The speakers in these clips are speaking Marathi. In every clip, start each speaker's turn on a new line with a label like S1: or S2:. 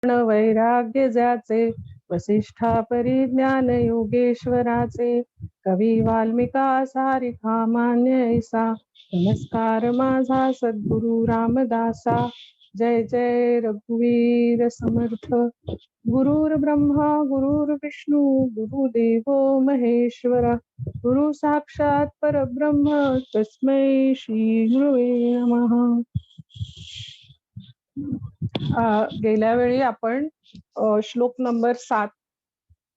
S1: वैराग्य ज्याचे वसिष्ठा परिज्ञान योगेश्वराचे कवी वाल्मिका सारिखा मान्य ऐसा नमस्कार माझा सद्गुरु रामदासा जय जय रघुवीर समर्थ गुरुर ब्रह्मा गुरुर विष्णू गुरुदेवो महेश्वरा गुरु साक्षात परब्रह्म तस्मै श्री गुरुवे नमः. गेल्या वेळी आपण श्लोक नंबर 7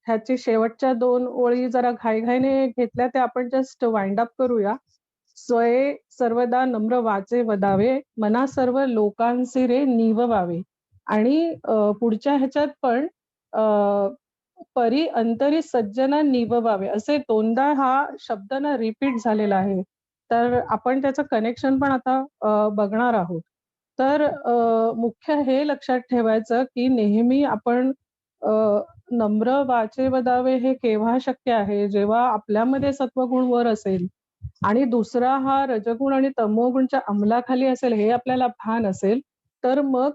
S1: ह्याची शेवटच्या 2 ओळी जरा घाईघाईने घेतल्या, त्या आपण जस्ट वाइंड अप करूया. स्वये सर्वदा नम्र वाचे वदावे मना सर्व लोकांसी रे निववावे. आणि पुढच्या ह्याच्यात पण परी अंतरी सज्जना निववावे असे 2दा हा शब्द ना रिपीट झालेला आहे. तर आपण त्याचं कनेक्शन पण आता बघणार आहोत. तर मुख्य हे लक्षात ठेवायचं की नेहमी आपण नम्र वाचे वदावे हे केव्हा शक्य आहे, जेव्हा आपल्यामध्ये सत्वगुण वर असेल आणि दुसरा हा रजगुण आणि तमोगुणच्या अंमलाखाली असेल हे आपल्याला भान असेल, तर मग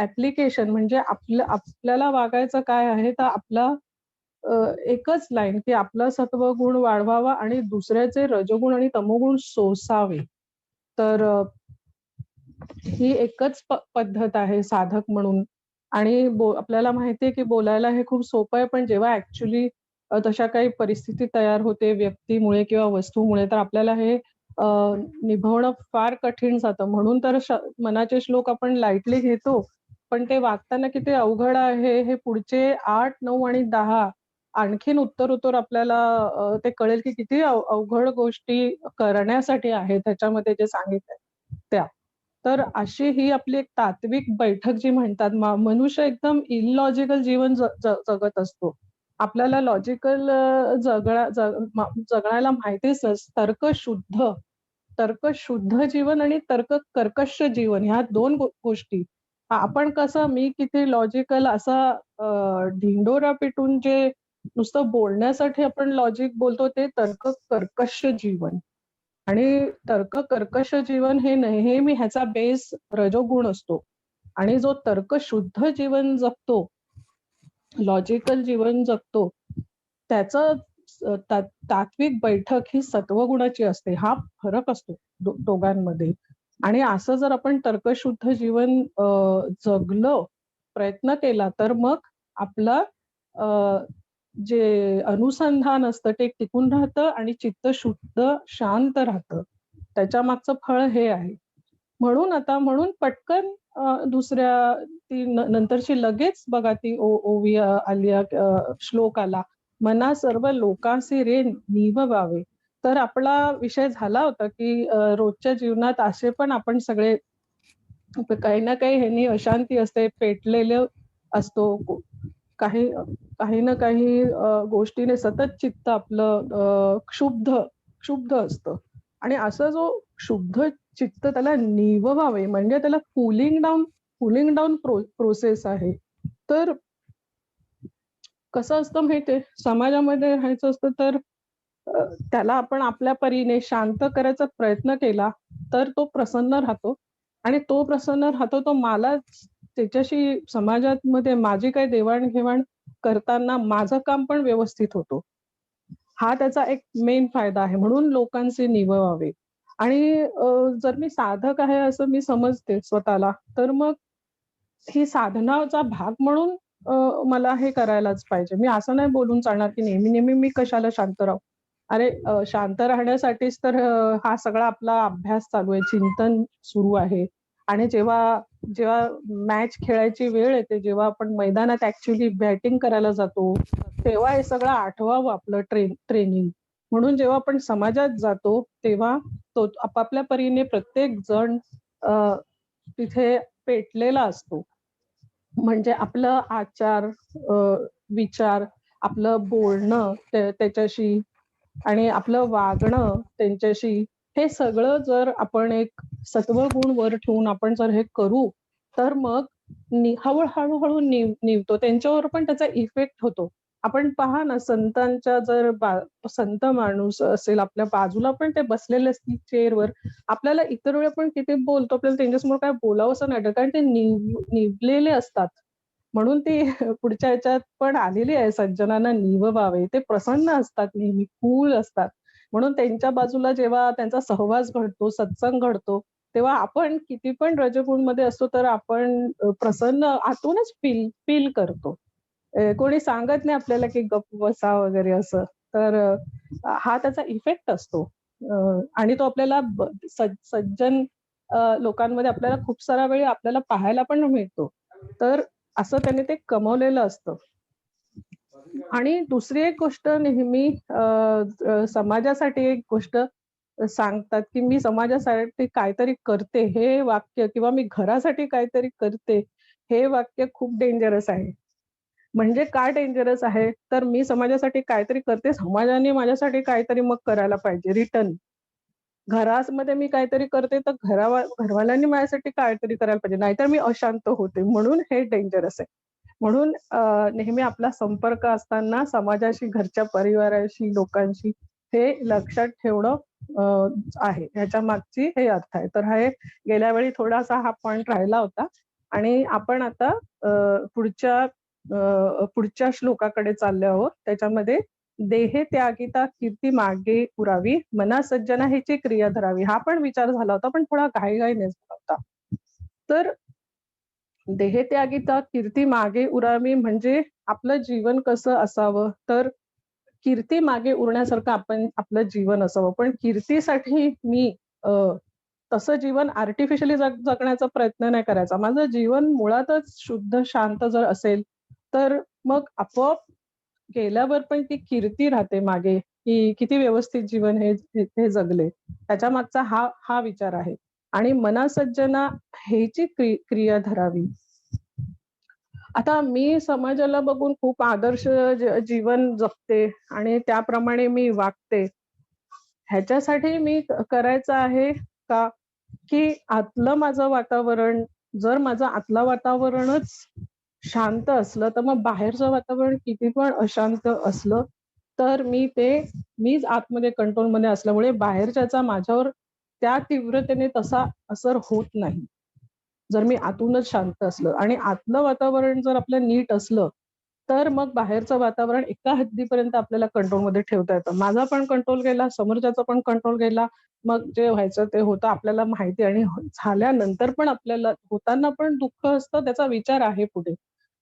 S1: ऍप्लिकेशन म्हणजे आपल्याला वागायचं काय आहे, तर आपला एकच लाईन की आपला सत्वगुण वाढवावा आणि दुसऱ्याचे रजगुण आणि तमोगुण सोसावे. तर ही एकच पद्धत आहे साधक म्हणून. आणि आपल्याला माहितीये की बोलायला हे खूप सोपं आहे, पण जेव्हा ऍक्च्युली तशा काही परिस्थिती तयार होते व्यक्तीमुळे किंवा वस्तूमुळे, तर आपल्याला हे निभवणं फार कठीण जातं. म्हणून तर मनाचे श्लोक आपण लाईटली घेतो, पण ते वागताना किती अवघड आहे हे पुढचे 8, 9 आणि 10 आणखीन उत्तरोत्तर आपल्याला ते कळेल की किती अवघड गोष्टी करण्यासाठी आहेत ह्याच्यामध्ये जे सांगितलंय त्या. तर अशी ही आपली एक तात्विक बैठक जी म्हणतात. मनुष्य एकदम इलॉजिकल जीवन जगत असतो. आपल्याला लॉजिकल जगण्याला माहितीच तर्कशुद्ध जीवन आणि कर्कश जीवन ह्या 2 गोष्टी. आपण कसं मी किती लॉजिकल असा ढिंडोरा पिटून जे नुसतं बोलण्यासाठी आपण लॉजिक बोलतो, ते कर्कश जीवन. आणि कर्कश जीवन हे नेहमी ह्याचा बेस रजोगुण असतो. आणि जो तर्कशुद्ध जीवन जगतो, लॉजिकल जीवन जगतो, त्याचं तात्विक बैठक ही सत्वगुणाची असते. हा फरक असतो दोघांमध्ये. आणि असं जर आपण तर्कशुद्ध जीवन जगलो, प्रयत्न केला, तर मग आपलं जे अनुसंधान असतं ते टिकून राहतं आणि चित्त शुद्ध शांत राहतं. त्याच्या मागचं फळ हे आहे. म्हणून पटकन दुसऱ्या ती नंतरची लगेच बघा ती ओवी आली, श्लोक आला, मना सर्व लोकांसी रे निववावे. तर आपला विषय झाला होता की रोजच्या जीवनात असे पण आपण सगळे काही ना काही ह्यांनी अशांती असते, पेटलेले असतो, काही ना काही गोष्टीने सतत चित्त आपलं क्षुब्ध असतं. आणि असं जो शुद्ध चित्त त्याला निववावे म्हणजे त्याला कूलिंग डाऊन प्रोसेस आहे. तर कसं असतं माहितीये, समाजामध्ये राहायचं असतं तर त्याला आपण आपल्या परीने शांत करायचा प्रयत्न केला तर तो प्रसन्न राहतो. आणि तो प्रसन्न राहतो तो मला त्याच्याशी समाजामध्ये माझी काही देवाणघेवाण करताना माझं काम पण व्यवस्थित होतो. हा त्याचा एक मेन फायदा आहे. म्हणून लोकांचे निववावे. आणि जर मी साधक आहे असं मी समजते स्वतःला, तर मग ही साधनाचा भाग म्हणून मला हे करायलाच पाहिजे. मी असं नाही बोलून चालणार की नेहमी मी कशाला शांत राहू. अरे शांत राहण्यासाठीच तर हा सगळा आपला अभ्यास चालू आहे, चिंतन सुरू आहे. आणि जेव्हा मॅच खेळायची वेळ येते, जेव्हा आपण मैदानात ऍक्च्युली बॅटिंग करायला जातो, तेव्हा हे सगळं आठवावं आपलं ट्रेनिंग. म्हणून जेव्हा आपण समाजात जातो तेव्हा तो आपापल्या परीने प्रत्येक जण तिथे पेटलेला असतो. म्हणजे आपलं आचार, विचार, आपलं बोलणं त्याच्याशी आणि आपलं वागणं त्यांच्याशी, हे सगळं जर आपण एक सत्वगुण वर ठेवून आपण जर हे करू, तर मग हळूहळू निवतो. त्यांच्यावर पण त्याचा इफेक्ट होतो. आपण पहा ना, संतांच्या जर संत माणूस असेल आपल्या बाजूला पण ते बसलेले असतील चेअरवर, आपल्याला इतर वेळी पण किती बोलतो, आपल्याला त्यांच्यासमोर काय बोलावं असं नाही, कारण ते निवलेले असतात. म्हणून ती पुढच्या ह्याच्यात पण आलेली आहे, सज्जनांना निववावे. ते प्रसन्न असतात नेहमी, कूल असतात. म्हणून त्यांच्या बाजूला जेव्हा त्यांचा सहवास घडतो, सत्संग घडतो, तेव्हा आपण किती पण रजगुणमध्ये असतो, तर आपण प्रसन्न आतूनच फील फील करतो. कोणी सांगत नाही आपल्याला की गप्प बसा वगैरे असं. तर हा त्याचा इफेक्ट असतो. आणि तो आपल्याला सज्जन लोकांमध्ये आपल्याला खूप सारा वेळ आपल्याला पाहायला पण मिळतो. तर असं त्याने ते कमवलेलं असतं. आणि दुसरी एक गोष्ट नेहमी समाजासाठी एक गोष्ट सांगतात, की मी समाजासाठी काहीतरी करते हे वाक्य किंवा मी घरासाठी काहीतरी करते, हे वाक्य खूप डेंजरस आहे. म्हणजे का डेंजरस आहे? तर मी समाजासाठी काहीतरी करते, समाजाने माझ्यासाठी काहीतरी मग करायला पाहिजे रिटर्न. घरामध्ये मी काहीतरी करते, तर घरवाल्यांनी माझ्यासाठी काहीतरी करायला पाहिजे. नाहीतर मी अशांत होते. म्हणून हे डेंजरस आहे. म्हणून नेहमी आपला संपर्क असताना समाजाशी, घरच्या परिवाराशी, लोकांशी हे लक्षात ठेवणं आहे. ह्याच्या मागची हे अर्थ आहे. तर हे गेल्या वेळी थोडासा हा पॉइंट राहिला होता आणि आपण आता पुढच्या श्लोकाकडे चाललो आहोत. त्याच्यामध्ये देहे त्यागिता कीर्ती मागे उरावी, मना सज्जना ह्याची क्रिया धरावी. हा पण विचार झाला होता, पण थोडा घाईघाईने झाला होता. तर देहे त्यागिता कीर्ती मागे उरावी म्हणजे आपलं जीवन कसं असावं, तर कीर्ती मागे उरण्यासारखं आपण आपलं जीवन असावं. पण कीर्तीसाठी मी अ, तसं जीवन आर्टिफिशियली जगण्याचा प्रयत्न नाही करायचा. माझं जीवन मुळातच शुद्ध, शांत जर असेल, तर मग आपोआप गेल्यावर पण ती कीर्ती राहते मागे, की किती व्यवस्थित जीवन हे हे हे जगले. त्याच्यामागचा हा हा विचार आहे. आणि मनासज्जना ह्याची क्रिया धरावी. आता मी समाजाला बघून खूप आदर्श जीवन जगते आणि त्याप्रमाणे मी वागते. ह्याच्यासाठी मी करायचं आहे का, की आतलं माझं वातावरण, जर माझं आतलं वातावरणच शांत असलं, तर मग बाहेरचं वातावरण किती पण अशांत असलं, तर मीच आतमध्ये कंट्रोलमध्ये असल्यामुळे बाहेरच्याचा माझ्यावर त्या तीव्रतेने तसा असर होत नाही. जर मी आतूनच शांत असलं आणि आतलं वातावरण जर आपलं नीट असलं, तर मग बाहेरचं वातावरण एका हद्दीपर्यंत आपल्याला कंट्रोलमध्ये ठेवता येतं. माझा पण कंट्रोल गेला, समोरच्याचा पण कंट्रोल गेला. मग जे व्हायचं ते होतं आपल्याला माहिती आणि झाल्यानंतर पण आपल्याला होताना पण दुःख असतं, त्याचा विचार आहे पुढे.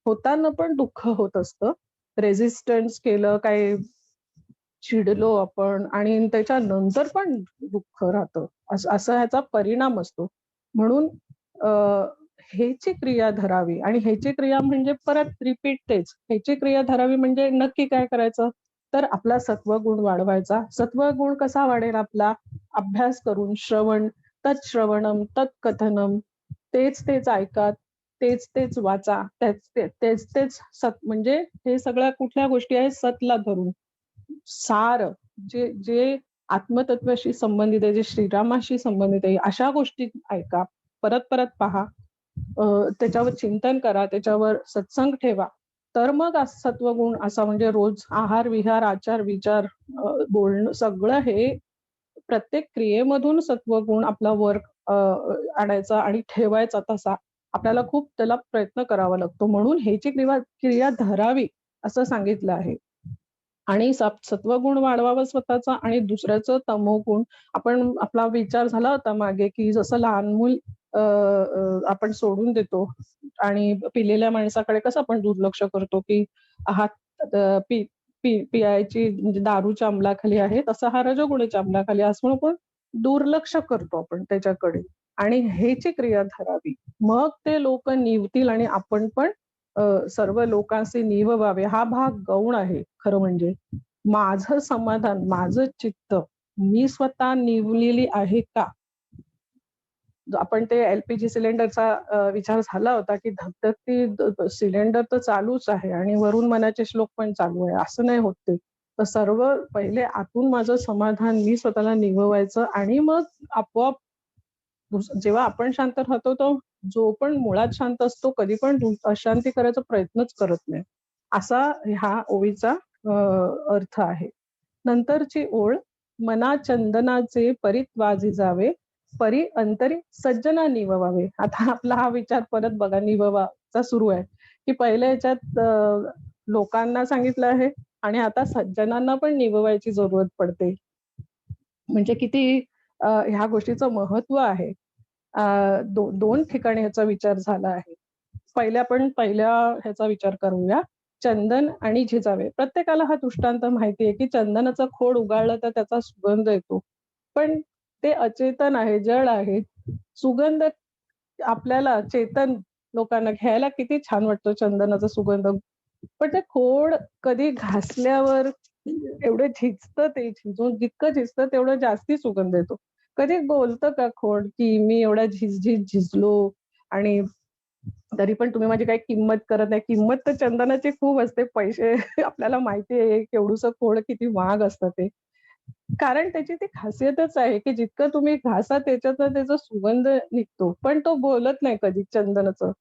S1: होताना पण दुःख होत असतं. रेझिस्टन्स केलं, काही चिडलो आपण आणि त्याच्यानंतर पण दुःख राहतं. असं असं ह्याचा परिणाम असतो. म्हणून अ, ह्याची क्रिया धरावी आणि ह्याची क्रिया म्हणजे परत रिपीट तेच. ह्याची क्रिया धरावी म्हणजे नक्की काय करायचं? तर आपला सत्वगुण वाढवायचा. सत्वगुण कसा वाढेल आपला? अभ्यास करून, तत्श्रवणम, तत्कथनम, तेच ऐका, तेच वाचा, तेच म्हणजे हे सगळ्या कुठल्या गोष्टी आहेत? सतला धरून. सार जे जे आत्मतत्वाशी संबंधित आहे, जे श्रीरामाशी संबंधित आहे, अशा गोष्टी ऐका. परत पहा. त्याच्यावर चिंतन करा, त्याच्यावर सत्संग ठेवा. तर मग सत्वगुण असा म्हणजे रोज आहार, विहार, आचार, विचार, बोलणं सगळं हे प्रत्येक क्रियेमधून सत्वगुण आपला वर्क आणायचा आणि ठेवायचा तसा. आपल्याला खूप त्याला प्रयत्न करावा लागतो. म्हणून ह्याची क्रिया धरावी असं सांगितलं आहे. आणि सत्वगुण वाढवावा स्वतःचा आणि दुसऱ्याचं तमोगुण. आपला विचार झाला होता मागे, की जसं लहान मूल आपण सोडून देतो आणि पिलेल्या माणसाकडे कसं आपण दुर्लक्ष करतो, की हात पियायची म्हणजे दारूच्या अंमलाखाली आहे, तसा हा रजोगुणाच्या अंमलाखाली असं म्हणून आपण दुर्लक्ष करतो आपण त्याच्याकडे आणि ह्याची क्रिया धरावी. मग ते लोकं निवतील आणि आपण पण सर्व लोकांचे निववावे. हा भाग गौण आहे खरं म्हणजे. माझं समाधान, माझं चित्त, मी स्वतः निवलेली आहे का? आपण ते एल-पी-जी सिलेंडरचा विचार झाला होता, की धगधगती सिलेंडर तर चालूच आहे आणि वरून मनाचे श्लोक पण चालू आहे. असं नाही होत ते. तर सर्व पहिले आतून माझं समाधान मी स्वतःला निववायचं आणि मग आपोआप जेव्हा आपण शांत राहतो, तो जो पण मुळात शांत असतो, कधी पण अशांती करायचा प्रयत्नच करत नाही. असा ह्या ओळीचा अर्थ आहे. नंतरची ओळ, मना चंदनाचे परित्वाजी जावे, परी अंतरी सज्जना निववावे. आता आपला हा विचार परत बघा निववाचा सुरू आहे, की पहिल्या ह्याच्यात लोकांना सांगितलं आहे आणि आता सज्जनांना पण निभवायची जरूरत पडते. म्हणजे किती ह्या गोष्टीचं महत्व आहे. दोन ठिकाणी ह्याचा विचार झाला आहे. पहिल्या ह्याचा विचार करूया. चंदन आणि झिजावे. प्रत्येकाला हा दृष्टांत माहिती आहे, की चंदनाचं खोड उगाळलं तर त्याचा सुगंध येतो. पण ते अचेतन आहे, जड आहे. सुगंध आपल्याला चेतन लोकांना घ्यायला किती छान वाटतो चंदनाचा सुगंध. पण ते खोड कधी घासल्यावर एवढं झिजतं ते, झिजून जितकं झिजतं तेवढं जास्ती सुगंध येतो. कधी बोलतं का खोड, की मी एवढा झिजलो आणि तरी पण तुम्ही माझी काही किंमत करत नाही. किंमत तर चंदनाची खूप असते. पैसे आपल्याला माहिती आहे केवढूसं खोड किती महाग असतं ते. कारण त्याची ती खासियतच आहे, की जितकं तुम्ही घासा त्याच्यातनं त्याचा सुगंध निघतो. पण तो बोलत नाही कधी चंदनाचं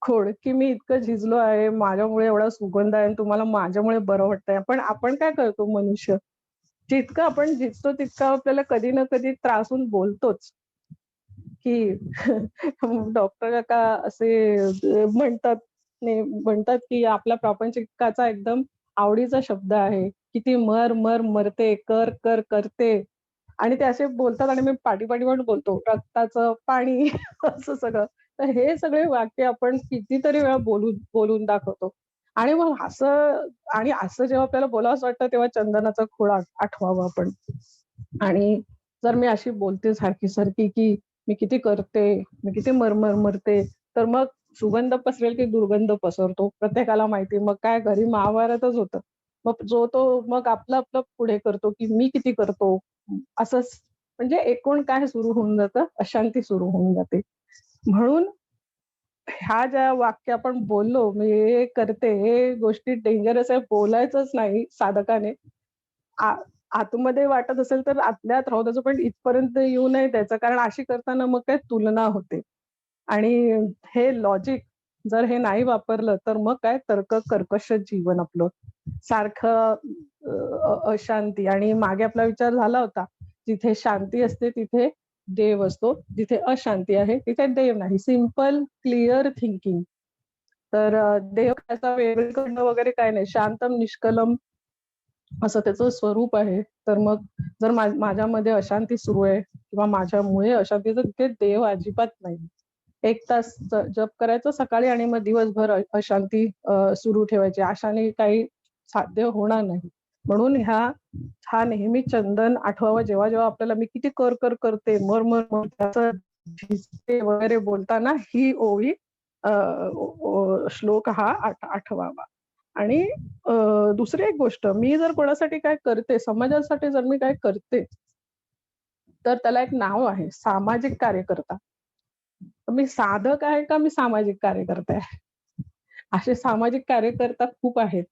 S1: खोड, की मी इतकं झिजलो आहे, माझ्यामुळे एवढा सुगंध आहे आणि तुम्हाला माझ्यामुळे बरं वाटतंय. पण आपण काय करतो मनुष्य, जितकं आपण झिजतो तितकं आपल्याला कधी ना कधी त्रासून बोलतोच, की डॉक्टर काका असे म्हणतात म्हणतात, की आपल्या प्रापंचिकाचा एकदम आवडीचा शब्द आहे, की ती मर, मर, मरते, कर, कर, करते. आणि ते असे बोलतात आणि मी पाठी-पाठी पण बोलतो, रक्ताचं पाणी असं सगळं. तर हे सगळे वाक्य आपण कितीतरी वेळा बोलून बोलून दाखवतो. आणि मग असं जेव्हा आपल्याला बोलावसं वाटतं तेव्हा चंदनाचा खोड आठवावं आपण. आणि जर मी अशी बोलते सारखी-सारखी, की मी किती करते, मी किती मरते, तर मग सुगंध पसरेल की दुर्गंध पसरतो. प्रत्येकाला माहिती. मग काय घरी महाभारतच होतं. मग जो तो मग आपलं पुढे करतो, की मी किती करतो. असंच म्हणजे एकूण काय सुरू होऊन जातं, अशांती सुरू होऊन जाते. म्हणून ह्या ज्या वाक्य आपण बोललो, मी हे करते, हे गोष्टी डेंजरस आहे, बोलायचंच नाही साधकाने. आ आतमध्ये वाटत असेल तर आतल्या आत राहू द्यायचं, पण इथपर्यंत येऊ नये द्यायचं. कारण अशी करताना मग काय तुलना होते. आणि हे लॉजिक जर हे नाही वापरलं, तर मग काय तर्क कर्कश जीवन आपलं. सारखं अशांती आणि मागे आपला विचार झाला होता, जिथे शांती असते तिथे देव असतो, जिथे अशांती आहे तिथे देव नाही. Simple clear thinking. तर देव त्याचा वेगळीकडनं वगैरे काही नाही. शांतम निष्कलम असं त्याचं स्वरूप आहे. तर मग जर माझ्यामध्ये अशांती सुरू आहे किंवा माझ्यामुळे अशांती, तर तिथे देव अजिबात नाही. 1 तास जप करायचं सकाळी आणि मग दिवसभर अशांती सुरू ठेवायची. अशाने काही साध्य होणार नाही. म्हणून हा नेहमी चंदन आठवावा जेव्हा आपल्याला मी किती करते, मर त्याचं झिजते वगैरे बोलताना ही ओवी श्लोक हा आठवावा. आणि दुसरी एक गोष्ट, मी जर कोणासाठी काय करते, समाजासाठी जर मी काय करते, तर त्याला एक नाव आहे, सामाजिक कार्यकर्ता. मी साधक आहे का मी सामाजिक कार्यकर्ता आहे? असे सामाजिक कार्यकर्ता खूप आहेत.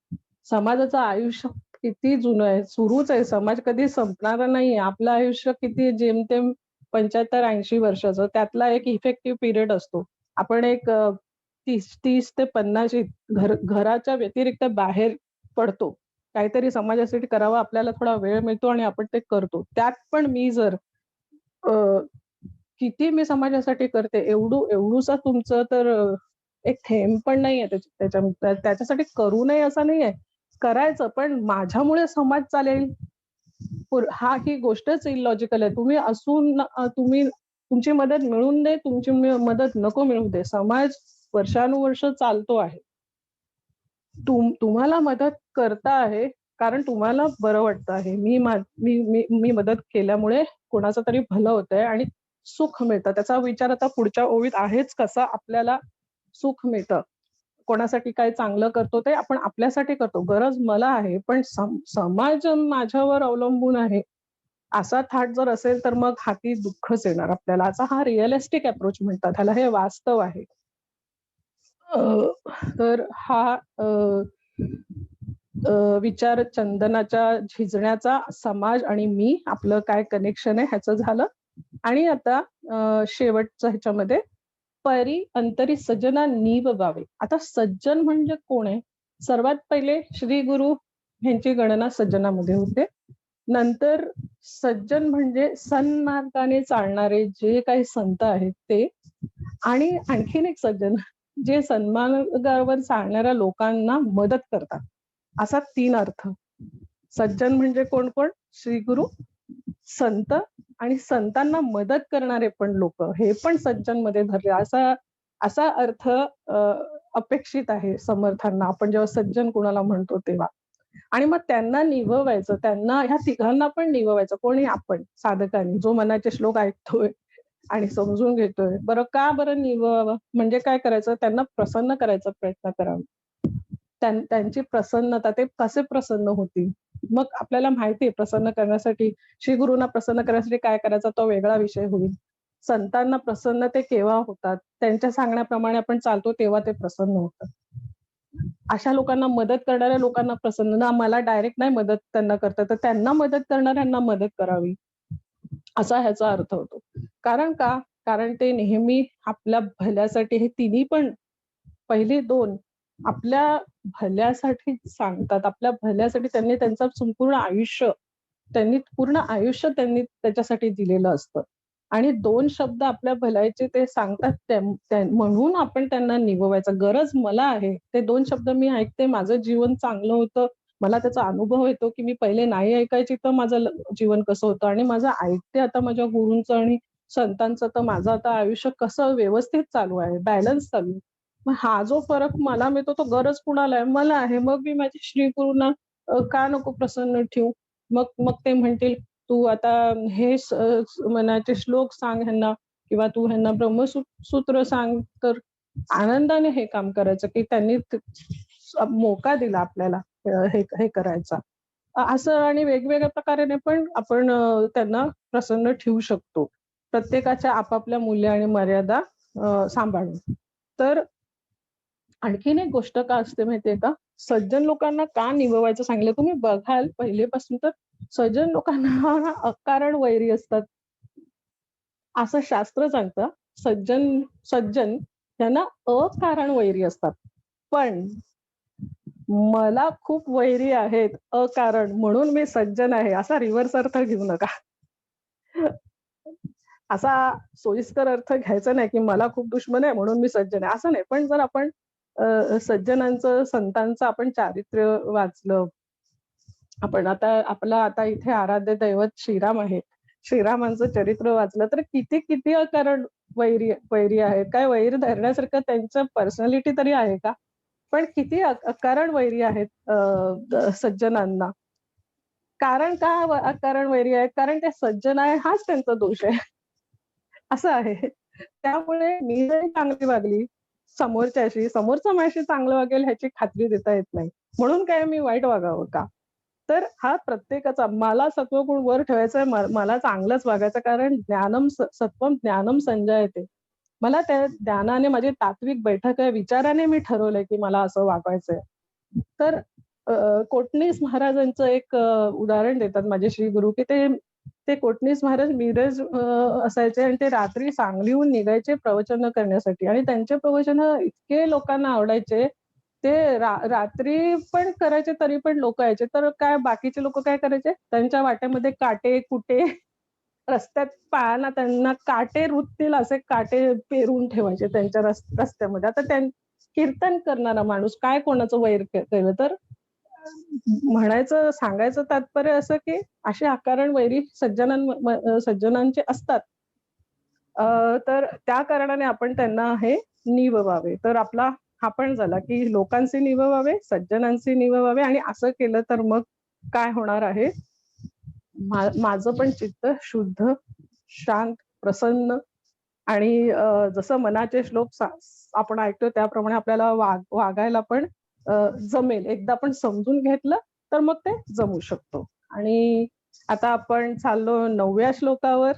S1: समाजाचं आयुष्य किती जुनं आहे, सुरूच आहे. समाज कधी संपणारा नाहीये. आपलं आयुष्य किती जेमतेम 75-80 वर्षाचं. त्यातला एक इफेक्टिव्ह पिरियड असतो. आपण एक 30 ते 50 घराच्या व्यतिरिक्त बाहेर पडतो. काहीतरी समाजासाठी करावं, आपल्याला थोडा वेळ मिळतो आणि आपण ते करतो. त्यात पण मी जर अ, किती मी समाजासाठी करते, एवढूसा तुमचं तर एक थेंब पण नाहीये त्याच्यासाठी करू नये असं नाहीये. करायचं, पण माझ्यामुळे समाज चालेल हा ही गोष्टच इलॉजिकल आहे. तुम्ही असून तुम्ही तुमची मदत मिळून दे, तुमची मदत नको मिळू दे. समाज वर्षानुवर्ष चालतो आहे. तुम्हाला मदत करता आहे, कारण तुम्हाला बरं वाटतं आहे. मी मदत केल्यामुळे कोणाचं तरी भलं होतंय आणि सुख मिळतं. त्याचा विचार आता पुढच्या ओळीत आहेच कसा आपल्याला सुख मिळतं. कोणासाठी काय चांगलं करतो ते आपण आपल्यासाठी करतो. गरज मला आहे, पण समाज माझ्यावर अवलंबून आहे. असा थाट जर असेल, तर मग हाती दुःखच येणार आपल्याला. असा हा रिअलिस्टिक अप्रोच म्हणतात. ह्याला हे वास्तव आहे. अ, तर हा अ, अ, विचार चंदनाच्या झिजण्याचा समाज आणि मी आपलं काय कनेक्शन आहे ह्याचं झालं. आणि आता शेवटचं ह्याच्यामध्ये परी अंतरी सज्जना नीववावे. आता सज्जन म्हणजे कोण आहे? सर्वात पहिले श्री गुरु ह्यांची गणना सज्जनामध्ये होते. नंतर सज्जन म्हणजे सन्मार्गाने चालणारे जे काही संत आहेत ते. आणि आणखीन एक सज्जन जे सन्मार्गावर चालणाऱ्या लोकांना मदत करतात, असा 3 अर्थ. सज्जन म्हणजे कोण कोण? श्री गुरु, संत आणि संतांना मदत करणारे पण लोक, हे पण सज्जन मध्ये धरले, असा असा अर्थ अपेक्षित आहे समर्थांना आपण जेव्हा सज्जन कुणाला म्हणतो तेव्हा. आणि मग त्यांना निभवायचं, त्यांना ह्या तिघांना पण निभवायचं. कोणी? आपण साधकांनी, जो मनाचे श्लोक ऐकतोय आणि समजून घेतोय. बरं, का बरं निभवावं? म्हणजे काय करायचं? त्यांना प्रसन्न करायचा प्रयत्न करावा. त्यांची प्रसन्नता, ते कसे प्रसन्न होतील? मग आपल्याला माहिती आहे प्रसन्न करण्यासाठी, श्री गुरूंना प्रसन्न करण्यासाठी काय करायचं, तो वेगळा विषय होईल. संतांना प्रसन्न ते केव्हा होतात? त्यांच्या सांगण्याप्रमाणे आपण चालतो तेव्हा ते प्रसन्न होतात. अशा लोकांना मदत करणाऱ्या लोकांना प्रसन्न, ना मला डायरेक्ट नाही मदत त्यांना करता, तर त्यांना मदत करणाऱ्यांना मदत करावी, असा ह्याचा अर्थ होतो. कारण का? कारण ते नेहमी आपल्या भल्यासाठी, हे तिन्ही पण, पहिली 2 आपल्या भल्यासाठी सांगतात. आपल्या भल्यासाठी त्यांनी त्यांचं संपूर्ण आयुष्य, पूर्ण आयुष्य त्यांनी त्याच्यासाठी दिलेलं असतं. आणि 2 शब्द आपल्या भल्याचे ते सांगतात, म्हणून आपण त्यांना निभवायचं. गरज मला आहे. ते 2 शब्द मी ऐकते, माझं जीवन चांगलं होतं. मला त्याचा अनुभव येतो, की मी पहिले नाही ऐकायची तर माझं जीवन कसं होतं, आणि माझं ऐकते आता माझ्या गुरूंचं आणि संतांचं, तर माझं आता आयुष्य कसं व्यवस्थित चालू आहे, बॅलन्स चालू आहे. मग हा जो फरक मला मिळतो, तो गरज कुणाला आहे? मला आहे. मग मी माझ्या श्री गुरूंना का नको प्रसन्न ठेवू? मग मग ते म्हणतील, तू आता हे मनाचे श्लोक सांग ह्यांना, किंवा तू ह्यांना ब्रह्मसूत्र सांग. तर आनंदाने हे काम करायचं, की त्यांनी मोका दिला आपल्याला हे हे करायचा. असं आणि वेगवेगळ्या प्रकारे पण आपण त्यांना प्रसन्न ठेवू शकतो, प्रत्येकाच्या आपापल्या मूल्य आणि मर्यादा सांभाळून. तर आणखीन एक गोष्ट का असते माहितीये का? सज्जन लोकांना का निभवायचं सांगितलं, तुम्ही बघाल पहिलेपासून, तर सज्जन लोकांना अकारण वैरी असतात, असं शास्त्र सांगतं. सज्जन सज्जन त्यांना अकारण वैरी असतात. पण मला खूप वैरी आहेत अकारण, म्हणून मी सज्जन आहे, असा रिव्हर्स अर्थ घेऊ नका. असा सोयीस्कर अर्थ घ्यायचा नाही, की मला खूप दुश्मन आहे म्हणून मी सज्जन आहे, असं नाही. पण जर आपण सज्जनांचं, संतांचं आपण चारित्र्य वाचलं, आपण आता इथे आराध्य दैवत श्रीराम आहे. श्रीरामांचं चरित्र वाचलं तर किती किती अकारण वैरी आहेत. काय वैर धरण्यासारखं त्यांचं पर्सनॅलिटी तरी आहे का? पण किती अकारण वैरी आहेत सज्जनांना. कारण का अकारण वैरी आहेत? कारण ते सज्जन आहे, हाच त्यांचा दोष आहे. असं आहे. त्यामुळे मी जरी चांगली वागली समोरच्याशी, समोरचा माझ्याशी चांगलं वागेल ह्याची खात्री देता येत नाही. म्हणून काय मी वाईट वागावं का? तर हा प्रत्येकाचा, मला सत्वगुण वर ठेवायचा आहे, मला चांगलंच वागायचं, कारण सत्वम ज्ञानम संजायते. मला त्या ज्ञानाने, माझी तात्विक बैठक आहे, विचाराने मी ठरवलंय की मला असं वागायचंय. तर कोटणीस महाराजांचं एक उदाहरण देतात माझे श्री गुरु, की ते ते कोटणीस महाराज मिरज असायचे, आणि ते रात्री सांगलीहून निघायचे प्रवचन करण्यासाठी, आणि त्यांचे प्रवचन इतके लोकांना आवडायचे. ते रात्री पण करायचे तरी पण लोक यायचे. तर काय बाकीचे लोक काय करायचे, त्यांच्या वाट्यामध्ये काटे कुटे, रस्त्यात पायाला त्यांना काटे रुततील असे काटे पेरून ठेवायचे त्यांच्या रस्त्यामध्ये. आता कीर्तन करणारा माणूस काय कोणाचं वैर केलं? तर म्हणायचं, सांगायचं तात्पर्य असं, की असे अकारण वैरी सज्जनांचे असतात. तर त्या कारणाने आपण त्यांना हे निभवावे. तर आपला हा पण झाला, की लोकांचे निभवावे, सज्जनांचे निभवावे, आणि असं केलं तर मग काय होणार आहे, माझं पण चित्त शुद्ध, शांत, प्रसन्न, आणि जसं मनाचे श्लोक आपण ऐकतो त्याप्रमाणे आपल्याला वागायला पण जमेल. एकदा आपण समजून घेतलं तर मग ते जमू शकतो. आणि आता आपण चाललो 9व्या श्लोकावर.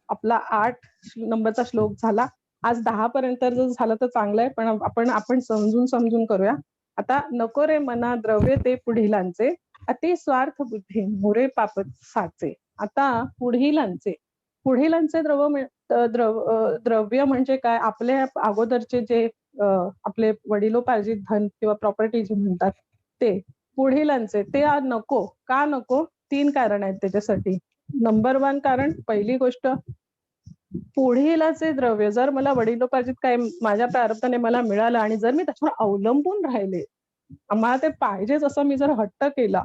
S1: आपला 8 नंबरचा श्लोक झाला. आज 10 पर्यंत जर झालं तर चांगलं आहे, पण आपण समजून करूया. आता नको रे मना द्रव्य ते पुढीलांचे, अति स्वार्थ बुद्धी मोरे पाप साचे. आता पुढीलांचे द्रव्य म्हणजे काय? आपले अगोदरचे जे आपले वडिलोपार्जित धन किंवा प्रॉपर्टी जे म्हणतात ते. पुढीलांचे ते नको. का नको? 3 कारण आहेत त्याच्यासाठी. नंबर 1 कारण, पहिली गोष्ट, पुढीलाचे द्रव्य जर मला वडिलोपार्जित काय माझ्या प्रारब्धाने मला मिळालं आणि जर मी त्याच्यावर अवलंबून राहिले, मला ते पाहिजेच असं मी जर हट्ट केला,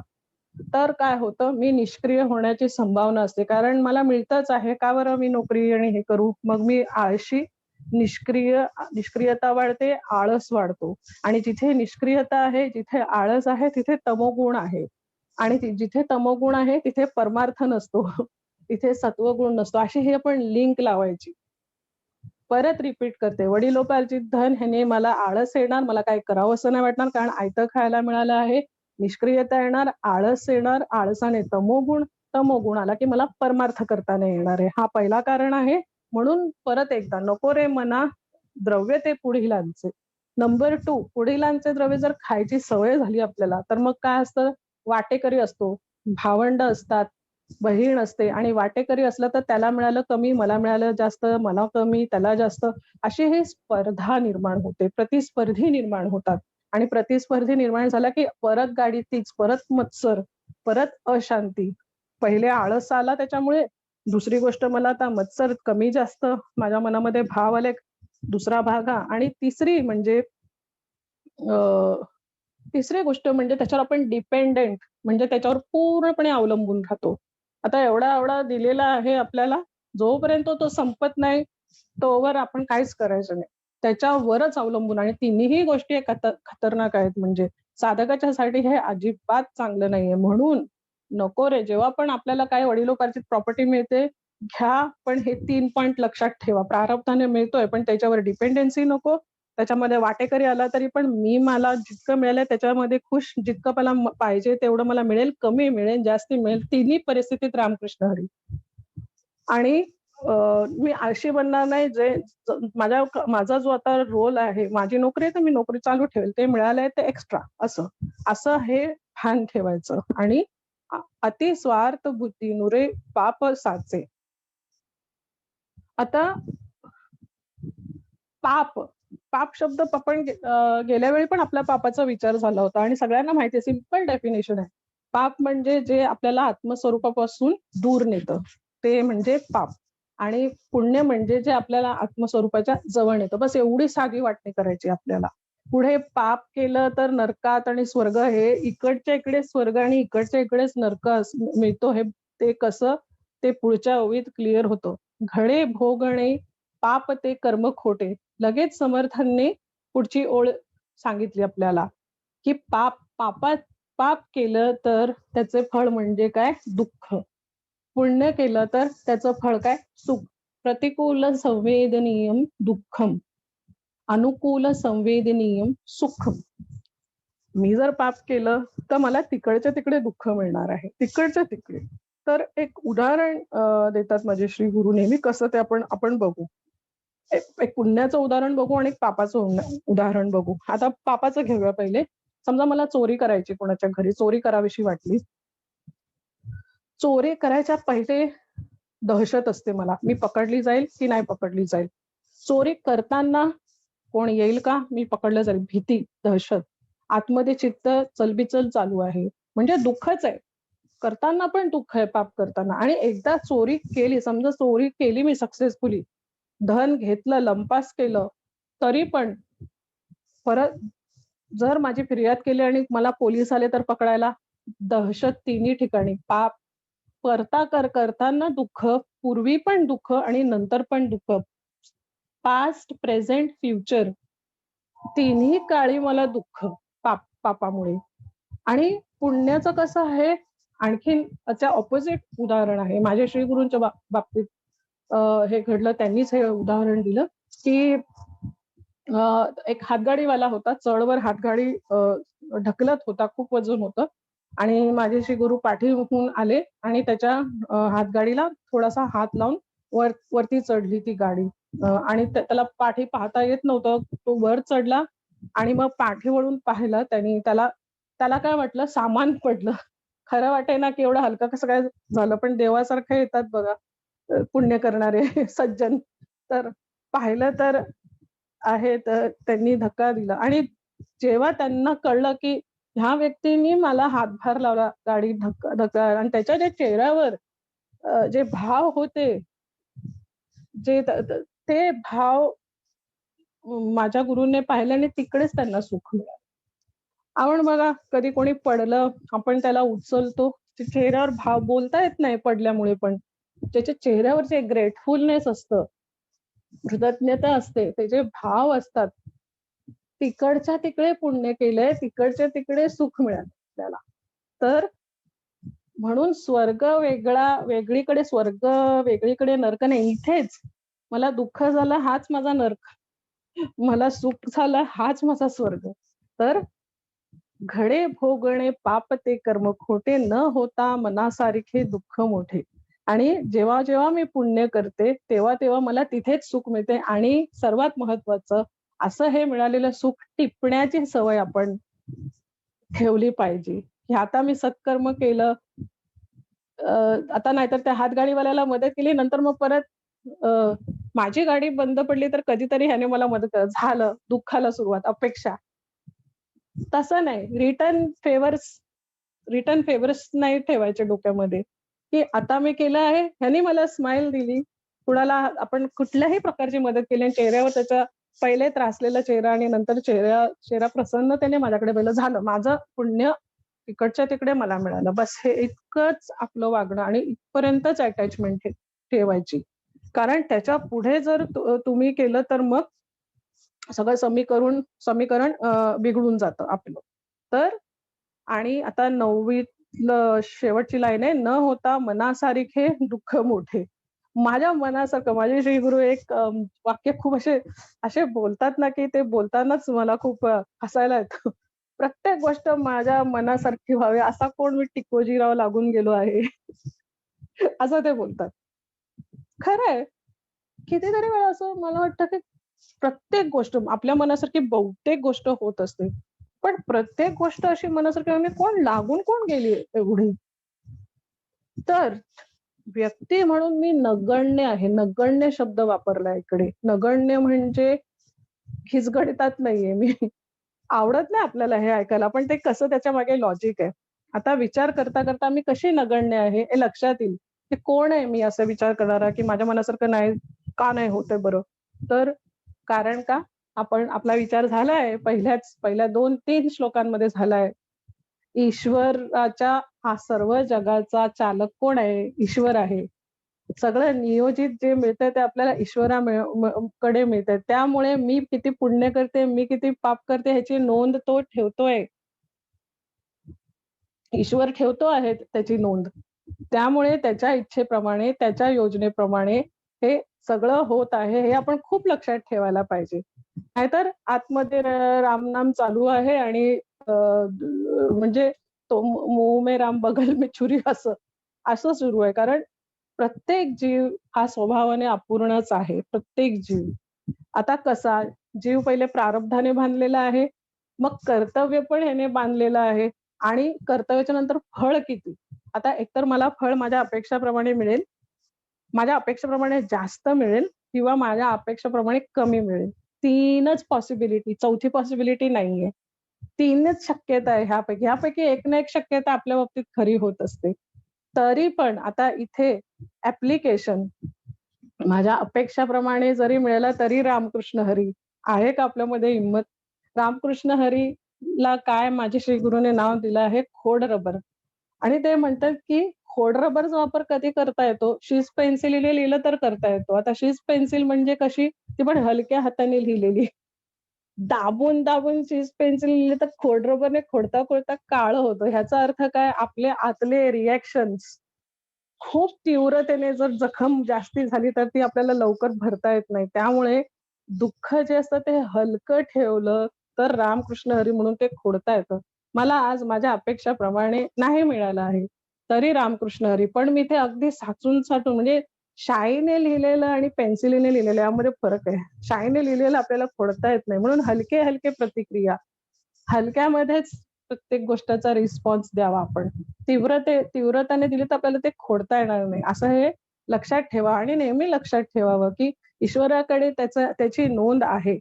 S1: तर काय होतं, मी निष्क्रिय होण्याची संभावना असते. कारण मला मिळतंच आहे, का बरं मी नोकरी आणि हे करू? मग मी आळशी, निष्क्रियता वाढते, आळस वाढतो आणि जिथे निष्क्रियता आहे, जिथे आळस आहे, तिथे तमोगुण आहे आणि जिथे तमोगुण आहे, तिथे परमार्थ नसतो. तिथे सत्वगुण नसतो. अशी ही आपण लिंक लावायची. परत रिपीट करते, वडिलोपार्जित धन ह्याने मला आळस येणार, मला काही करावंसं नाही वाटणार कारण आयतं खायला मिळालं आहे. निष्क्रियता येणार, आळस येणार, आळसाने तमोगुण, तमोगुण आला की मला परमार्थ करता नाही येणार आहे. हा पहिला कारण आहे. म्हणून परत एकदा नको रे मना द्रव्य ते पुढीलांचे. नंबर 2 पुढीलांचे द्रव्य जर खायची सवय झाली आपल्याला, तर मग काय असतं, वाटेकरी असतो, भावंड असतात, बहीण असते आणि वाटेकरी असलं तर त्याला मिळालं कमी, मला मिळालं जास्त, मला कमी, त्याला जास्त. अशी ही स्पर्धा निर्माण होते, प्रतिस्पर्धी निर्माण होतात आणि प्रतिस्पर्धी निर्माण झाला की परत गाडी तीच, परत मत्सर, परत अशांती. पहिले आळस आला त्याच्यामुळे, दुसरी गोष्ट मला आता मत्सर कमी जास्त माझ्या मनामध्ये भाव आले, दुसरा भाग हा आणि तिसरी म्हणजे तिसरी गोष्ट म्हणजे त्याच्यावर आपण डिपेंडेंट म्हणजे त्याच्यावर पूर्णपणे अवलंबून राहतो. आता एवढा-एवढा दिलेला आहे आपल्याला, जोपर्यंत तो संपत नाही, तोवर आपण काहीच करायचं नाही. त्याच्यावरच अवलंबून आणि तिन्हीही गोष्टी खतरनाक आहेत म्हणजे साधकाच्यासाठी हे अजिबात चांगलं नाहीये. म्हणून नको रे, जेव्हा पण आपल्याला काही वडिलोपार्जित प्रॉपर्टी मिळते, घ्या, पण हे 3 पॉइंट लक्षात ठेवा. प्रारब्धाने मिळतोय, पण त्याच्यावर डिपेंडन्सी नको. त्याच्यामध्ये वाटेकरी आला तरी पण मला जितकं मिळालंय त्याच्यामध्ये खुश, जितकं मला पाहिजे तेवढं मला मिळेल, कमी मिळेल, जास्ती मिळेल, तिन्ही परिस्थितीत रामकृष्ण हरी. आणि मी आळशी बनणार नाही. माझा जो आता रोल आहे, माझी नोकरी आहे तर मी नोकरी चालू ठेवेल. ते मिळालंय ते एक्स्ट्रा असं. असं हे भान ठेवायचं आणि अतिस्वार्थ बुद्धी नुरे पाप साचे. आता पाप, पाप शब्द आपण गेल्या वेळी पण आपल्या पापाचा विचार झाला होता आणि सगळ्यांना माहिती आहे, सिंपल डेफिनेशन आहे. पाप म्हणजे जे आपल्याला आत्मस्वरूपापासून दूर नेतं, ते म्हणजे पाप. आणि पुण्य म्हणजे जे आपल्याला आत्मस्वरूपाच्या जवळ नेतं. बस एवढी साधी वाटणी करायची आपल्याला. पुढे पाप केलं तर नरकात आणि स्वर्ग हे इकडच्या इकडे स्वर्ग आणि इकडच्या इकडेच नरक मिळतो हे ते कसं ते पुढच्या ओळीत क्लिअर होतं. घडे भोगणे पाप ते कर्म खोटे. लगेच समर्थांनी पुढची ओळ सांगितली आपल्याला, की पाप केलं तर त्याचे फळ म्हणजे काय? दुःख. पुण्य केलं तर त्याचं फळ काय? सुख. प्रतिकूल संवेदनीयम दुःखम, अनुकूल संवेदनीयम सुखम. मी जर पाप केलं तर मला तिकडच्या तिकडे दुःख मिळणार आहे, तिकडच्या तिकडे. तर एक उदाहरण देतात माझे श्री गुरु नेहमी, कसं ते आपण बघू. एक पुण्याचं उदाहरण बघू आणि एक पापाचं उदाहरण बघू. आता पापाचं घेऊया पहिले. समजा मला चोरी करायची, कोणाच्या घरी चोरी करावीशी वाटली. चोरी करायच्या पहिले दहशत असते मला, मी पकडली जाईल की नाही पकडली जाईल. चोरी करताना कोण येईल का, मी पकडलं जाईल, भीती, दहशत. आतमध्ये चित्त चलबिचल चालू आहे, म्हणजे दुःखच आहे. करताना पण दुःख आहे पाप करताना. आणि एकदा चोरी केली, समजा चोरी केली मी सक्सेसफुली, धन घेतलं, लंपास केलं, तरी पण परत जर माझी फिर्याद केली आणि मला पोलीस आले तर पकडायला, दहशत तिन्ही ठिकाणी. पाप करताना दुःख, पूर्वी पण दुःख आणि नंतर पण दुःख. पास्ट, प्रेझेंट, फ्युचर तिन्ही काळी मला दुःख पापामुळे. आणि पुण्याचं कसं आहे, आणखीन त्याच्या ऑपोजिट उदाहरण आहे. माझ्या श्री गुरूंच्या बाबतीत हे घडलं, त्यांनीच हे उदाहरण दिलं की एक हातगाडीवाला होता, चढवर हातगाडी ढकलत होता, खूप वजन होतं आणि माझे श्री गुरु पाठीहून आले आणि त्याच्या हातगाडीला थोडासा हात लावून वरती चढली ती गाडी. आणि त्याला पाठी पाहता येत नव्हतं, तो वर चढला आणि मग पाठी वळून पाहिलं त्यांनी, त्याला काय वाटलं, सामान पडलं. खरं वाटे ना की एवढं हलकं कसं काय झालं, पण देवासारखं येतात बघा पुण्य करणारे सज्जन. तर पाहिलं तर आहे, तर त्यांनी धक्का दिला आणि जेव्हा त्यांना कळलं की ह्या व्यक्तीने मला हातभार लावला, गाडी धक्का आणि त्याच्या जे चेहऱ्यावर जे भाव होते, जे ते भाव माझ्या गुरूंनी पाहिले आणि तिकडेच त्यांना सुख मिळालं. आपण बघा कधी कोणी पडलं, आपण त्याला उचलतो, चेहऱ्यावर भाव बोलता येत नाही पडल्यामुळे पण. त्याच्या चेहऱ्यावर जे ग्रेटफुलनेस असतं, कृतज्ञता असते, त्याचे भाव असतात. तिकडच्या तिकडे पुण्य केलंय, तिकडच्या तिकडे सुख मिळालं त्याला. तर म्हणून स्वर्ग वेगळा, वेगळीकडे स्वर्ग, वेगळीकडे नरक नाही. इथेच मला दुःख झालं हाच माझा नरक. मला सुख झालं हाच माझा स्वर्ग. तर घडे भोगणे पाप ते कर्म खोटे न होता मनासारखे दुःख मोठे. आणि जेव्हा जेव्हा मी पुण्य करते तेव्हा तेव्हा मला तिथेच सुख मिळते. आणि सर्वात महत्वाचं असं हे मिळालेलं सुख टिपण्याची सवय आपण ठेवली पाहिजे. की आता मी सत्कर्म केलं, आता नाहीतर त्या हातगाडीवाल्याला मदत केली, नंतर मग परत अ, माझी गाडी बंद पडली तर कधीतरी ह्याने मला मदत झालं, दुःखाला सुरुवात, अपेक्षा. तसं नाही. रिटर्न फेवर्स नाही ठेवायचे डोक्यामध्ये, की आता मी केलं आहे, ह्यानी मला स्माईल दिली. कुणाला आपण कुठल्याही प्रकारची मदत केली आणि चेहऱ्यावर त्याचा पहिले त्रासलेला चेहरा आणि नंतर चेहरा प्रसन्नतेने माझ्याकडे पाहिलं, झालं. माझं पुण्य तिकडच्या तिकडे मला मिळालं. बस हे इतकंच आपलं वागणं आणि इथपर्यंतच अटॅचमेंट ठेवायची. कारण त्याच्या पुढे जर तुम्ही केलं तर मग सगळं समीकरण बिघडून जातं आपलं. तर आणि आता 9वीतलं शेवटची लाईन आहे, "न होता मनासारिखे दुःख मोठे." माझ्या मनासारखं माझे श्री गुरु एक वाक्य खूप असे असे बोलतात ना, की ते बोलतानाच मला खूप हसायला येतं. प्रत्येक गोष्ट माझ्या मनासारखी व्हावी, असा कोण मी टिक्कोजीराव लागून गेलो आहे. असं ते बोलतात. खरं आहे. कितीतरी वेळा असं मला वाटतं, की प्रत्येक गोष्ट आपल्या मनासारखी बहुतेक गोष्ट होत असते. पण प्रत्येक गोष्ट अशी मनासारखी म्हणजे कोण लागून कोण गेली एवढी? तर व्यक्ती म्हणून मी नगण्य आहे. नगण्य शब्द वापरला इकडे. नगण्य म्हणजे खिचगणितात नाहीये मी. आवडत नाही आपल्याला हे ऐकायला, पण ते कसं त्याच्या मागे लॉजिक आहे. आता विचार करता मी कशी नगण्य आहे हे लक्षात येईल. की कोण आहे मी असा विचार करणारा, की माझ्या मनासारखं नाही का नाही होतंय बरं? तर कारण का आपण आपला विचार झालाय पहिल्या 2-3 श्लोकांमध्ये झालाय. ईश्वराच्या हा सर्व जगाचा चालक कोण आहे? ईश्वर आहे. सगळं नियोजित जे मिळतंय ते आपल्याला कडे मिळतंय. त्यामुळे मी किती पुण्य करते, मी किती पाप करते ह्याची नोंद तो ठेवतोय. ईश्वर ठेवतो आहे त्याची नोंद. त्यामुळे त्याच्या इच्छेप्रमाणे, त्याच्या योजनेप्रमाणे हे सगळं होत आहे, हे आपण खूप लक्षात ठेवायला पाहिजे. नाहीतर आतमध्ये रामनाम चालू आहे आणि म्हणजे तो मुँह में राम बगल में छुरी असं सुरू आहे. कारण प्रत्येक जीव हा स्वभावाने अपूर्णच आहे. प्रत्येक जीव. आता कसा जीव पहिले प्रारब्धाने बांधलेला आहे, मग कर्तव्य पण ह्याने बांधलेलं आहे आणि कर्तव्याच्या नंतर फळ किती? आता एकतर मला फळ माझ्या अपेक्षाप्रमाणे मिळेल, माझ्या अपेक्षेप्रमाणे जास्त मिळेल किंवा माझ्या अपेक्षेप्रमाणे कमी मिळेल. 3च पॉसिबिलिटी, चौथी पॉसिबिलिटी नाहीये. 3च शक्यता आहे ह्यापैकी. ह्यापैकी एक ना एक शक्यता आपल्या बाबतीत खरी होत असते. तरी पण आता इथे ॲप्लिकेशन माझ्या अपेक्षाप्रमाणे जरी मिळाला तरी रामकृष्ण हरी. आहे का आपल्यामध्ये हिंमत? रामकृष्ण हरीला काय माझे श्री गुरूने नाव दिलं आहे खोड रबर. आणि ते म्हणतात, की खोड रबरचा वापर कधी करता येतो? शीस पेन्सिलीने लिहिलं तर करता येतो. आता शीस पेन्सिल म्हणजे कशी? ती पण हलक्या हाताने लिहिलेली. दाबून शीस पेन्सिल लिहिली तर खोड रबरने खोडता काळं होतं. ह्याचा अर्थ काय? आपले आतले रिएक्शन्स खूप तीव्रतेने जर जखम जास्ती झाली तर ती आपल्याला लवकर भरता येत नाही. त्यामुळे दुःख जे असतं ते हलकं ठेवलं तर रामकृष्ण हरी म्हणून ते खोडता येतं. मला आज माझ्या अपेक्षाप्रमाणे नाही मिळालं आहे. तरी रामकृष्ण हरी. पण मी ते अगदी साचून म्हणजे शाईने लिहिलेलं आणि पेन्सिलीने लिहिलेलं यामध्ये फरक आहे. शाईने लिहिलेलं आपल्याला खोडता येत नाही. म्हणून हलके प्रतिक्रिया, हलक्यामध्येच प्रत्येक गोष्टीचा रिस्पॉन्स द्यावा आपण. तीव्रतेने दिली तर आपल्याला ते खोडता येणार नाही. असं हे लक्षात ठेवा आणि नेहमी लक्षात ठेवावं, की ईश्वराकडे त्याची नोंद आहे.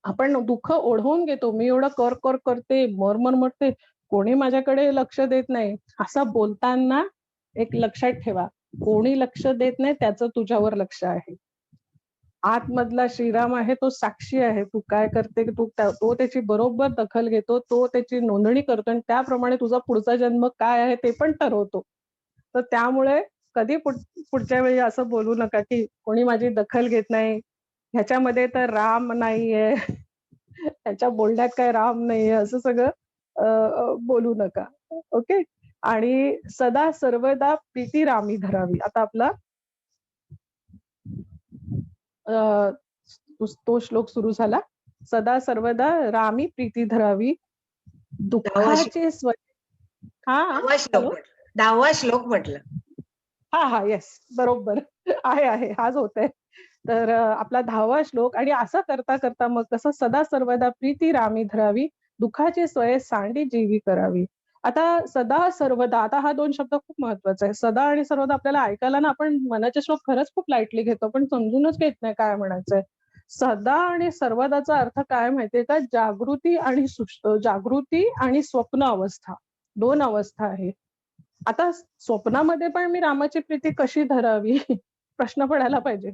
S1: आपण दुःख ओढवून घेतो. मी एवढं कर करते, मरते, कोणी माझ्याकडे लक्ष देत नाही. असं बोलताना एक लक्षात ठेवा, कोणी लक्ष देत नाही त्याचं तुझ्यावर लक्ष आहे. आतमधला श्रीराम आहे तो साक्षी आहे, तू काय करते तो त्याची बरोबर दखल घेतो, तो त्याची नोंदणी करतो आणि त्याप्रमाणे तुझा पुढचा जन्म काय आहे ते पण ठरवतो. तर त्यामुळे कधी पुढच्या वेळी असं बोलू नका की कोणी माझी दखल घेत नाही, ह्याच्यामध्ये तर राम नाहीये, त्याच्या बोलण्यात काय राम नाहीये, असं सगळं बोलू नका. ओके. आणि सदा सर्वदा प्रीती रामी धरावी. आता आपला तो श्लोक सुरू झाला. सदा सर्वदा रामी प्रीती धरावी,
S2: 10वा
S1: दुःखाचे हा
S2: 10वा श्लोक
S1: हॅलो.
S2: म्हटलं. 10वा श्लोक म्हटलं.
S1: हा येस बरोबर आहे हाच होत आहे. तर आपला 10वा श्लोक. आणि असं करता करता मग कसं सदा सर्वदा प्रीती रामी धरावी, दुःखाची सोय सांडी जीवी करावी. आता सदा सर्वदा, आता हा 2 शब्द खूप महत्वाचा आहे. सदा आणि सर्वदा आपल्याला ऐकायला ना आपण मनाचे श्लोक खरंच खूप लाईटली घेतो, पण समजूनच घेत नाही काय म्हणायचंय. सदा आणि सर्वदाचा अर्थ काय माहितीये का? जागृती आणि स्वप्न अवस्था, 2 अवस्था आहे. आता स्वप्नामध्ये पण मी रामाची प्रीती कशी धरावी प्रश्न पडायला पाहिजे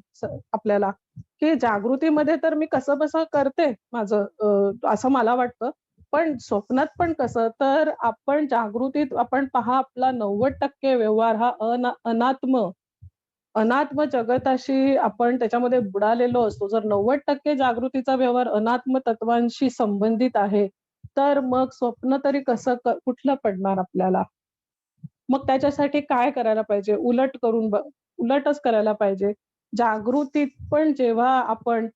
S1: आपल्याला, की जागृतीमध्ये तर मी कसं बसं करते माझं असं मला वाटतं, पण स्वप्नात पण कसं? तर आपण जागृतीत आपण पहा आपला 90% व्यवहार हा अनात्म जगताशी आपण त्याच्यामध्ये बुडालेलो असतो. जर 90% जागृतीचा व्यवहार अनात्म तत्वांशी संबंधित आहे, तर मग स्वप्न तरी कसं कुठलं पडणार आपल्याला? मग त्याच्यासाठी काय करायला पाहिजे? उलटच करायला पाहिजे. जागृतीत पण जेव्हा आपण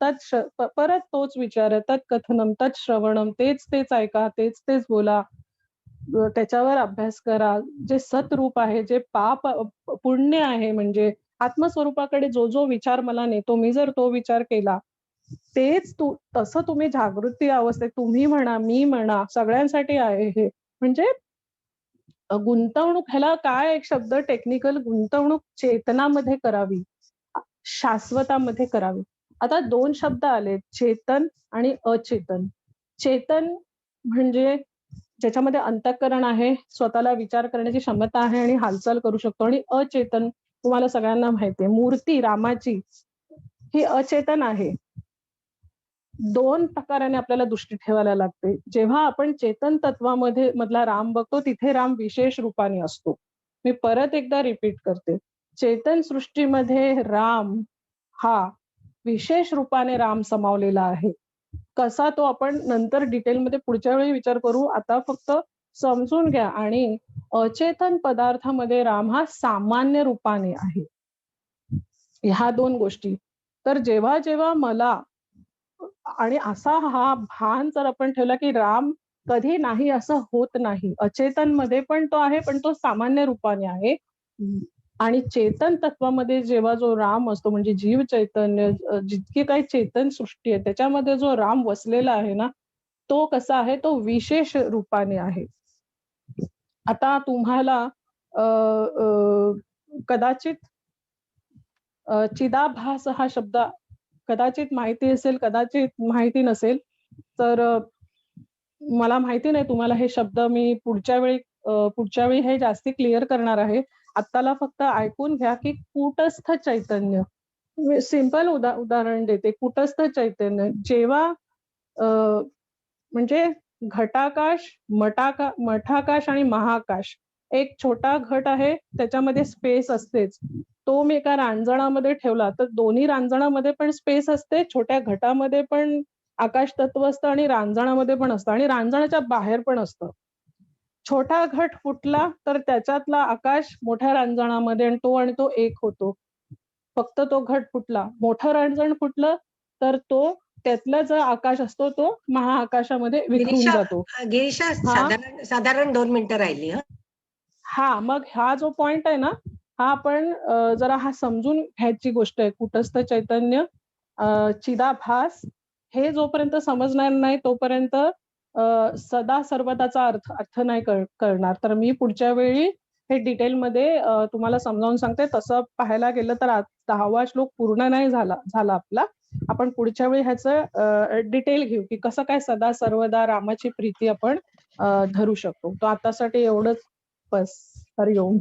S1: परत तोच विचार आहे, तत्कथनम, तत्श्रवणम, तेच ऐका, तेच बोला. त्याच्यावर अभ्यास करा. जे सतरूप आहे, जे पुण्य आहे, म्हणजे आत्मस्वरूपाकडे जो विचार मला नेतो, मी जर तो विचार केला, तसं तुम्ही जागृती अवस्थेत तुम्ही म्हणा, मी म्हणा, सगळ्यांसाठी आहे हे. म्हणजे गुंतवणूक, ह्याला काय एक शब्द टेक्निकल, गुंतवणूक चेतनामध्ये करावी, शाश्वतामध्ये करावी. आता 2 शब्द आले, चेतन आणि अचेतन. चेतन म्हणजे ज्याच्यामध्ये अंतःकरण आहे, स्वतःला विचार करण्याची क्षमता आहे आणि हालचाल करू शकतो. आणि अचेतन तुम्हाला सगळ्यांना माहितीये, मूर्ती रामाची ही अचेतन आहे. 2 प्रकाराने आपल्याला दृष्टी ठेवायला लागते. जेव्हा आपण चेतन तत्वामध्ये मधला राम बघतो, तिथे राम विशेष रूपाने असतो. मी परत एकदा रिपीट करते. चेतन सृष्टीमध्ये राम हा विशेष रूपाने राम समावलेला आहे. कसा तो आपण नंतर डिटेलमध्ये पुढच्या वेळी विचार करू. आता फक्त समजून घ्या. आणि अचेतन पदार्थामध्ये राम हा सामान्य रूपाने आहे. ह्या 2 गोष्टी. तर जेव्हा जेव्हा मला आणि असा हा भान जर आपण ठेवला की राम कधी नाही असं होत नाही, अचेतन मध्ये पण तो आहे, पण तो सामान्य रूपाने आहे. आणि चेतन तत्वामध्ये जेव्हा जो राम असतो, म्हणजे जीव चैतन्य, जितकी काही चेतन सृष्टी आहे त्याच्यामध्ये जो राम वसलेला आहे ना, तो कसा आहे? तो विशेष रूपाने आहे. आता तुम्हाला कदाचित चिदाभास हा शब्द कदाचित माहिती असेल, कदाचित माहिती नसेल. तर मला माहिती नाही, तुम्हाला हे शब्द मी पुढच्या वेळी हे जास्ती क्लिअर करणार आहे. आत्ताला फक्त ऐकून घ्या की कूटस्थ चैतन्य. सिंपल उदाहरण देते. कूटस्थ चैतन्य जेव्हा म्हणजे घटाकाश, मठाकाश आणि महाकाश. एक छोटा घट आहे, त्याच्यामध्ये स्पेस असतेच. तो मी एका रांजणामध्ये ठेवला तर दोन्ही रांजणामध्ये पण स्पेस असते, छोट्या घटामध्ये पण आकाश तत्व असतं आणि रांजणामध्ये पण असतं आणि रांजणाच्या बाहेर पण असतं. छोटा घट फुटला तर त्याच्यातला आकाश मोठ्या रांजणामध्ये आणि तो एक होतो. फक्त तो घट फुटला. मोठं रांजण फुटलं तर त्यातला जो आकाश असतो तो महाआकाशामध्ये विखरून जातो.
S2: गिरीशा साधारण 2 मिनिटं राहिली.
S1: मग हा जो पॉइंट आहे ना, हा आपण जरा समजून घ्यायची गोष्ट आहे. कुटस्थ चैतन्य, चिदाभास, हे जोपर्यंत समजणार नाही तोपर्यंत सदा सर्वदाचा अर्थ नाही कळणार. तर मी पुढच्या वेळी हे डिटेलमध्ये तुम्हाला समजावून सांगते. तसं पाहायला गेलं तर 10वा श्लोक पूर्ण नाही झाला आपला. आपण पुढच्या वेळी ह्याचं डिटेल घेऊ की कसं काय सदा सर्वदा रामाची प्रीती आपण धरू शकतो. तो आतासाठी एवढंच बस. हरिओम.